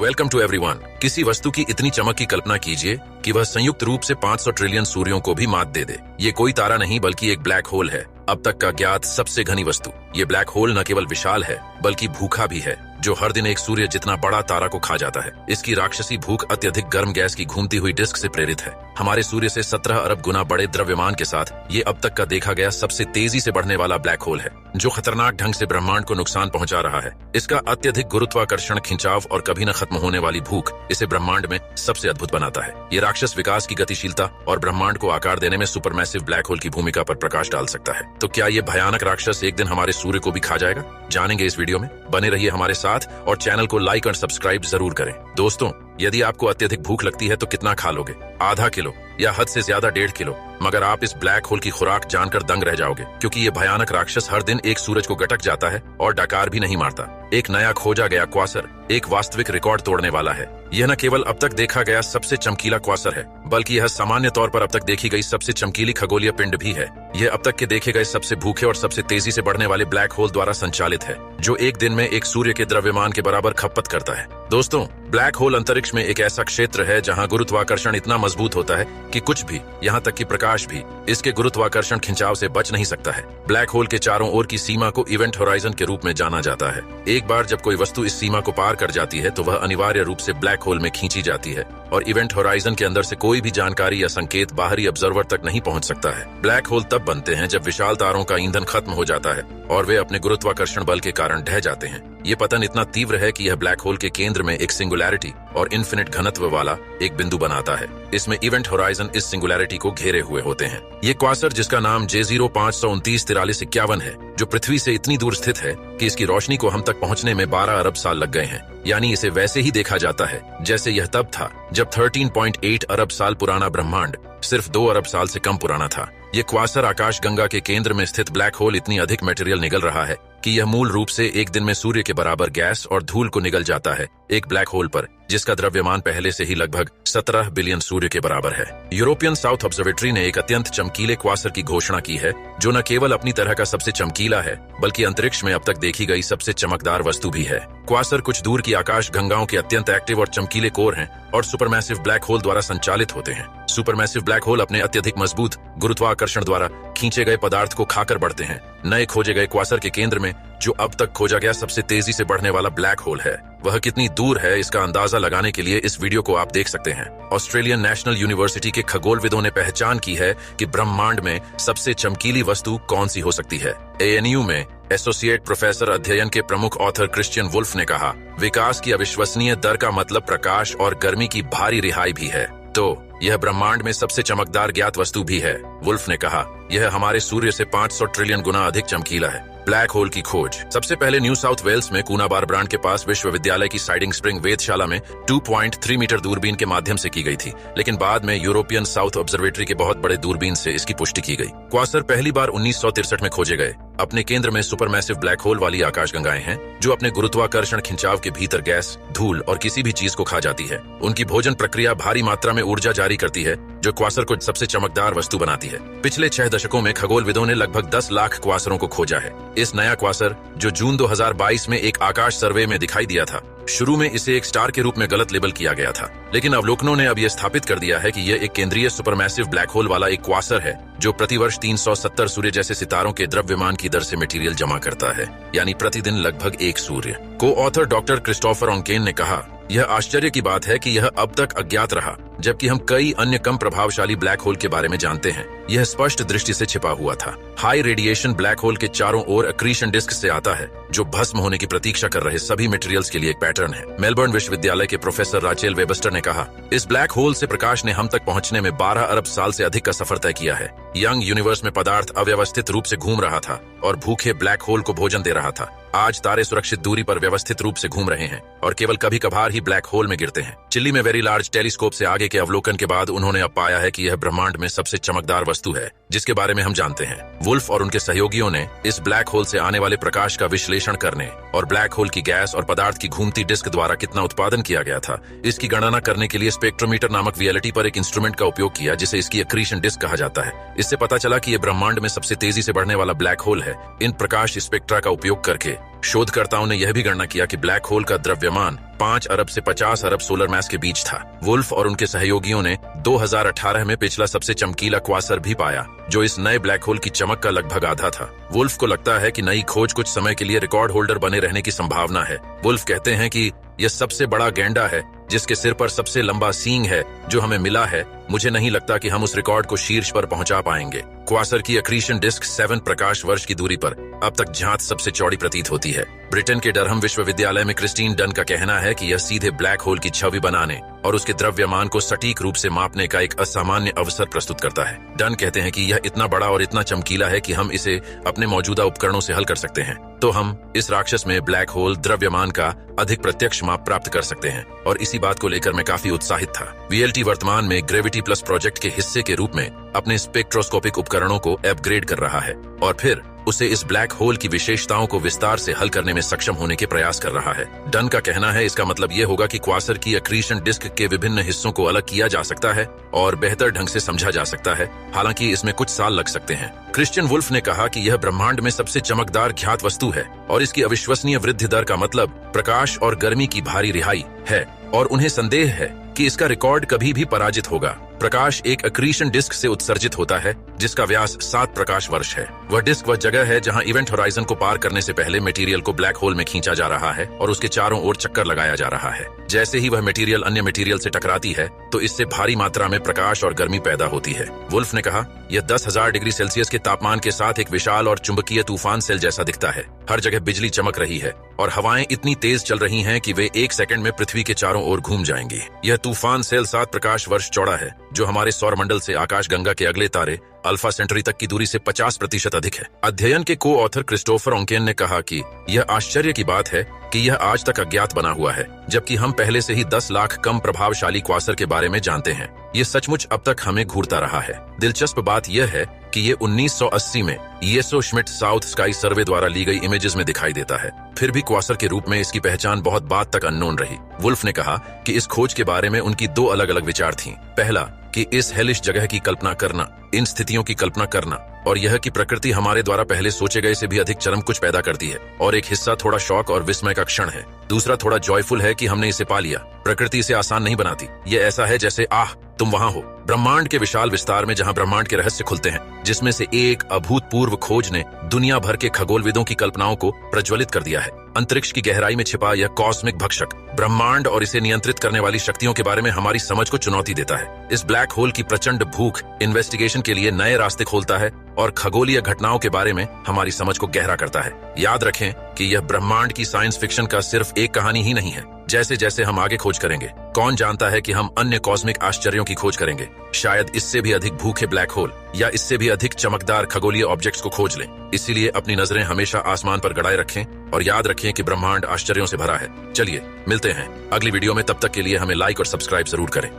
Welcome to everyone. किसी वस्तु की इतनी चमक की कल्पना कीजिए कि वह संयुक्त रूप से 500 ट्रिलियन सूर्यों को भी मात दे दे। ये कोई तारा नहीं बल्कि एक ब्लैक होल है, अब तक का ज्ञात सबसे घनी वस्तु। ये ब्लैक होल न केवल विशाल है बल्कि भूखा भी है, जो हर दिन एक सूर्य जितना बड़ा तारा को खा जाता है। इसकी राक्षसी भूख अत्यधिक गर्म गैस की घूमती हुई डिस्क से प्रेरित है। हमारे सूर्य से 17 अरब गुना बड़े द्रव्यमान के साथ ये अब तक का देखा गया सबसे तेजी से बढ़ने वाला ब्लैक होल है, जो खतरनाक ढंग से ब्रह्मांड को नुकसान पहुंचा रहा है। इसका अत्यधिक गुरुत्वाकर्षण, खिंचाव और कभी न खत्म होने वाली भूख इसे ब्रह्मांड में सबसे अद्भुत बनाता है। ये राक्षस विकास की गतिशीलता और ब्रह्मांड को आकार देने में सुपरमैसिव ब्लैक होल की भूमिका पर प्रकाश डाल सकता है। तो क्या ये भयानक राक्षस एक दिन हमारे सूर्य को भी खा जाएगा? जानेंगे इस वीडियो में। बने रहिए हमारे साथ और चैनल को लाइक और सब्सक्राइब जरूर करें। दोस्तों, यदि आपको अत्यधिक भूख लगती है तो कितना खा लोगे? आधा किलो या हद से ज्यादा 1.5 किलो? मगर आप इस ब्लैक होल की खुराक जानकर दंग रह जाओगे, क्योंकि ये भयानक राक्षस हर दिन एक सूरज को गटक जाता है और डकार भी नहीं मारता। एक नया खोजा गया क्वासर एक वास्तविक रिकॉर्ड तोड़ने वाला है। यह न केवल अब तक देखा गया सबसे चमकीला क्वासर है, बल्कि यह सामान्य तौर पर अब तक देखी गई सबसे चमकीली खगोलीय पिंड भी है। यह अब तक के देखे गए सबसे भूखे और सबसे तेजी से बढ़ने वाले ब्लैक होल द्वारा संचालित है, जो एक दिन में एक सूर्य के द्रव्यमान के बराबर खपत करता है। दोस्तों, ब्लैक होल अंतरिक्ष में एक ऐसा क्षेत्र है जहां गुरुत्वाकर्षण इतना मजबूत होता है कि कुछ भी, यहां तक कि प्रकाश भी, इसके गुरुत्वाकर्षण खिंचाव से बच नहीं सकता है। ब्लैक होल के चारों ओर की सीमा को इवेंट होराइजन के रूप में जाना जाता है। एक बार जब कोई वस्तु इस सीमा को पार कर जाती है तो वह अनिवार्य रूप से ब्लैक होल में खींची जाती है और इवेंट होराइजन के अंदर से कोई भी जानकारी या संकेत बाहरी ऑब्जर्वर तक नहीं पहुंच सकता है। ब्लैक होल तब बनते हैं जब विशाल तारों का ईंधन खत्म हो जाता है और वे अपने गुरुत्वाकर्षण बल के कारण ढह जाते हैं। ये पतन इतना तीव्र है कि यह ब्लैक होल के केंद्र में एक सिंगुलैरिटी और इन्फिनिट घनत्व वाला एक बिंदु बनाता है। इसमें इवेंट होराइजन इस सिंगुलैरिटी को घेरे हुए होते हैं। ये क्वासर, जिसका नाम J0 529 43 51 है, जो पृथ्वी से इतनी दूर स्थित है कि इसकी रोशनी को हम तक पहुंचने में 12 अरब साल लग गए हैं। यानी इसे वैसे ही देखा जाता है जैसे यह तब था जब 13.8 अरब साल पुराना ब्रह्मांड सिर्फ 2 अरब साल से कम पुराना था। ये क्वासर आकाश गंगा के केंद्र में स्थित ब्लैक होल इतनी अधिक मटेरियल निगल रहा है कि यह मूल रूप से एक दिन में सूर्य के बराबर गैस और धूल को निगल जाता है एक ब्लैक होल पर, जिसका द्रव्यमान पहले से ही लगभग 17 बिलियन सूर्य के बराबर है। यूरोपियन साउथ ऑब्जर्वेटरी ने एक अत्यंत चमकीले क्वासर की घोषणा की है, जो न केवल अपनी तरह का सबसे चमकीला है बल्कि अंतरिक्ष में अब तक देखी गई सबसे चमकदार वस्तु भी है। क्वासर कुछ दूर की आकाश गंगाओं के अत्यंत एक्टिव और चमकीले कोर हैं और सुपरमैसिव ब्लैक होल द्वारा संचालित होते हैं। सुपरमैसिव ब्लैक होल अपने अत्यधिक मजबूत गुरुत्वाकर्षण द्वारा खींचे गए पदार्थ को खाकर बढ़ते हैं। नए खोजे गए क्वासर के केंद्र में, जो अब तक खोजा गया सबसे तेजी से बढ़ने वाला ब्लैक होल है, वह कितनी दूर है इसका अंदाजा लगाने के लिए इस वीडियो को आप देख सकते हैं। ऑस्ट्रेलियन नेशनल यूनिवर्सिटी के खगोलविदों ने पहचान की है कि ब्रह्मांड में सबसे चमकीली वस्तु कौन सी हो सकती है। ANU में एसोसिएट प्रोफेसर अध्ययन के प्रमुख ऑथर क्रिश्चियन वुल्फ ने कहा, विकास की अविश्वसनीय दर का मतलब प्रकाश और गर्मी की भारी रिहाई भी है। तो यह ब्रह्मांड में सबसे चमकदार ज्ञात वस्तु भी है। वुल्फ ने कहा, यह हमारे सूर्य से 500 ट्रिलियन गुना अधिक चमकीला है। ब्लैक होल की खोज सबसे पहले न्यू साउथ वेल्स में कूनाबार ब्रांड के पास विश्वविद्यालय की साइडिंग स्प्रिंग वेधशाला में 2.3 मीटर दूरबीन के माध्यम से की गई थी, लेकिन बाद में यूरोपियन साउथ ऑब्जर्वेटरी के बहुत बड़े दूरबीन से इसकी पुष्टि की गई। क्वासर पहली बार 1963 में खोजे गए। अपने केंद्र में सुपरमैसिव ब्लैक होल वाली आकाशगंगाएं हैं, जो अपने गुरुत्वाकर्षण खिंचाव के भीतर गैस, धूल और किसी भी चीज को खा जाती है। उनकी भोजन प्रक्रिया भारी मात्रा में ऊर्जा जारी करती है, जो क्वासर को सबसे चमकदार वस्तु बनाती है। पिछले 6 दशकों में खगोलविदों ने लगभग 10 लाख क्वासरों को खोजा है। इस नया क्वासर, जो जून 2022 में एक आकाश सर्वे में दिखाई दिया था, शुरू में इसे एक स्टार के रूप में गलत लेबल किया गया था, लेकिन अवलोकनों ने अब यह स्थापित कर दिया है कि यह एक केंद्रीय सुपरमैसिव ब्लैक होल वाला एक क्वासर है, जो प्रतिवर्ष 370 सूर्य जैसे सितारों के द्रव्यमान की दर से मटेरियल जमा करता है, यानी प्रतिदिन लगभग एक सूर्य। को ऑथर डॉक्टर क्रिस्टोफर ओंकेन ने कहा, यह आश्चर्य की बात है कि यह अब तक अज्ञात रहा, जबकि हम कई अन्य कम प्रभावशाली ब्लैक होल के बारे में जानते हैं। यह स्पष्ट दृष्टि से छिपा हुआ था। हाई रेडिएशन ब्लैक होल के चारों ओर अक्रीशन डिस्क से आता है, जो भस्म होने की प्रतीक्षा कर रहे सभी मटेरियल्स के लिए एक पैटर्न है। मेलबर्न विश्वविद्यालय के प्रोफेसर राचेल वेबस्टर ने कहा, इस ब्लैक होल से प्रकाश ने हम तक पहुंचने में 12 अरब साल से अधिक का सफर तय किया है। यंग यूनिवर्स में पदार्थ अव्यवस्थित रूप से घूम रहा था और भूखे ब्लैक होल को भोजन दे रहा था। आज तारे सुरक्षित दूरी पर व्यवस्थित रूप से घूम रहे हैं और केवल कभी कभार ही ब्लैक होल में गिरते हैं। चिली में वेरी लार्ज टेलीस्कोप से आगे के अवलोकन के बाद उन्होंने अब पाया है कि यह ब्रह्मांड में सबसे चमकदार वस्तु है, जिसके बारे में हम जानते हैं। वुल्फ और उनके सहयोगियों ने इस ब्लैक होल से आने वाले प्रकाश का विश्लेषण करने और ब्लैक होल की गैस और पदार्थ की घूमती डिस्क द्वारा कितना उत्पादन किया गया था, इसकी गणना करने के लिए स्पेक्ट्रोमीटर नामक VLT पर एक इंस्ट्रूमेंट का उपयोग किया, जिसे इसकी अक्रीशन डिस्क कहा जाता है। इससे पता चला कि यह ब्रह्मांड में सबसे तेजी से बढ़ने वाला ब्लैक होल है। इन प्रकाश स्पेक्ट्रा का उपयोग करके शोधकर्ताओं ने यह भी गणना किया कि ब्लैक होल का द्रव्यमान 5 अरब से 50 अरब सोलर मास के बीच था। वुल्फ और उनके सहयोगियों ने 2018 में पिछला सबसे चमकीला क्वासर भी पाया, जो इस नए ब्लैक होल की चमक का लगभग आधा था। वुल्फ को लगता है कि नई खोज कुछ समय के लिए रिकॉर्ड होल्डर बने रहने की संभावना है। वुल्फ कहते हैं कि यह सबसे बड़ा गैंडा है जिसके सिर पर सबसे लंबा सींग है जो हमें मिला है। मुझे नहीं लगता कि हम उस रिकॉर्ड को शीर्ष पर पहुंचा पाएंगे। क्वासर की अक्रीशन डिस्क 7 प्रकाश वर्ष की दूरी पर अब तक जहां सबसे चौड़ी प्रतीत होती है। ब्रिटेन के डरहम विश्वविद्यालय में क्रिस्टीन डन का कहना है कि यह सीधे ब्लैक होल की छवि बनाने और उसके द्रव्यमान को सटीक रूप से मापने का एक असामान्य अवसर प्रस्तुत करता है। डन कहते हैं कि यह इतना बड़ा और इतना चमकीला है कि हम इसे अपने मौजूदा उपकरणों से हल कर सकते हैं, तो हम इस राक्षस में ब्लैक होल द्रव्यमान का अधिक प्रत्यक्ष माप प्राप्त कर सकते हैं। और इसी बात को लेकर मैं काफी उत्साहित था। वीएलटी वर्तमान में ग्रेविटी प्लस प्रोजेक्ट के हिस्से के रूप में अपने स्पेक्ट्रोस्कोपिक उपकरणों को अपग्रेड कर रहा है और फिर उसे इस ब्लैक होल की विशेषताओं को विस्तार से हल करने में सक्षम होने के प्रयास कर रहा है। डन का कहना है इसका मतलब यह होगा कि क्वासर की अक्रीशन डिस्क के विभिन्न हिस्सों को अलग किया जा सकता है और बेहतर ढंग से समझा जा सकता है, हालांकि इसमें कुछ साल लग सकते हैं। क्रिश्चियन वुल्फ ने कहा कि यह ब्रह्मांड में सबसे चमकदार ज्ञात वस्तु है और इसकी अविश्वसनीय वृद्धि दर का मतलब प्रकाश और गर्मी की भारी रिहाई है और उन्हें संदेह है कि इसका रिकॉर्ड कभी भी पराजित होगा। प्रकाश एक अक्रीशन डिस्क से उत्सर्जित होता है जिसका व्यास 7 प्रकाश वर्ष है। वह डिस्क वह जगह है जहां इवेंट होराइजन को पार करने से पहले मटेरियल को ब्लैक होल में खींचा जा रहा है और उसके चारों ओर चक्कर लगाया जा रहा है। जैसे ही वह मटेरियल अन्य मटेरियल से टकराती है तो इससे भारी मात्रा में प्रकाश और गर्मी पैदा होती है। वुल्फ ने कहा, यह 10,000 डिग्री सेल्सियस के तापमान के साथ एक विशाल और चुंबकीय तूफान सेल जैसा दिखता है। हर जगह बिजली चमक रही है और हवाएं इतनी तेज चल रही हैं कि वे 1 सेकंड में पृथ्वी के चारों ओर घूम जाएंगी। यह तूफान सेल 7 प्रकाश वर्ष चौड़ा है, जो हमारे सौरमंडल से आकाशगंगा के अगले तारे अल्फा सेंटरी तक की दूरी से 50% अधिक है। अध्ययन के को ऑथर क्रिस्टोफर ओंकेन ने कहा कि यह आश्चर्य की बात है कि यह आज तक अज्ञात बना हुआ है, जबकि हम पहले से ही 10 लाख कम प्रभावशाली क्वासर के बारे में जानते हैं। यह सचमुच अब तक हमें घूरता रहा है। दिलचस्प बात यह है कि ये 1980 में येसो श्मिट साउथ स्काई सर्वे द्वारा ली गई इमेजेस में दिखाई देता है। फिर भी क्वासर के रूप में इसकी पहचान बहुत बाद तक अननोन रही। वुल्फ ने कहा कि इस खोज के बारे में उनकी 2 अलग अलग विचार थीं। पहला कि इस हेलिश जगह की कल्पना करना, इन स्थितियों की कल्पना करना और यह कि प्रकृति हमारे द्वारा पहले सोचे गए से भी अधिक चरम कुछ पैदा करती है, और एक हिस्सा थोड़ा शौक और विस्मय का क्षण है। दूसरा थोड़ा जॉयफुल है कि हमने इसे पा लिया। प्रकृति इसे आसान नहीं बनाती। ये ऐसा है जैसे आह तुम वहां हो, ब्रह्मांड के विशाल विस्तार में जहां ब्रह्मांड के रहस्य खुलते हैं, जिसमें से एक अभूतपूर्व खोज ने दुनिया भर के खगोलविदों की कल्पनाओं को प्रज्वलित कर दिया है। अंतरिक्ष की गहराई में छिपा यह कॉस्मिक भक्षक ब्रह्मांड और इसे नियंत्रित करने वाली शक्तियों के बारे में हमारी समझ को चुनौती देता है। इस ब्लैक होल की प्रचंड भूख इन्वेस्टिगेशन के लिए नए रास्ते खोलता है और खगोलीय घटनाओं के बारे में हमारी समझ को गहरा करता है। याद रखें कि यह ब्रह्मांड की साइंस फिक्शन का सिर्फ एक कहानी ही नहीं है। जैसे जैसे हम आगे खोज करेंगे, कौन जानता है कि हम अन्य कॉस्मिक आश्चर्यों की खोज करेंगे, शायद इससे भी अधिक भूखे ब्लैक होल या इससे भी अधिक चमकदार खगोलीय ऑब्जेक्ट्स को खोज लें। इसीलिए अपनी नजरें हमेशा आसमान पर गड़ाए रखें और याद रखें कि ब्रह्मांड आश्चर्यों से भरा है। चलिए मिलते हैं अगली वीडियो में, तब तक के लिए हमें लाइक और सब्सक्राइब जरूर करें।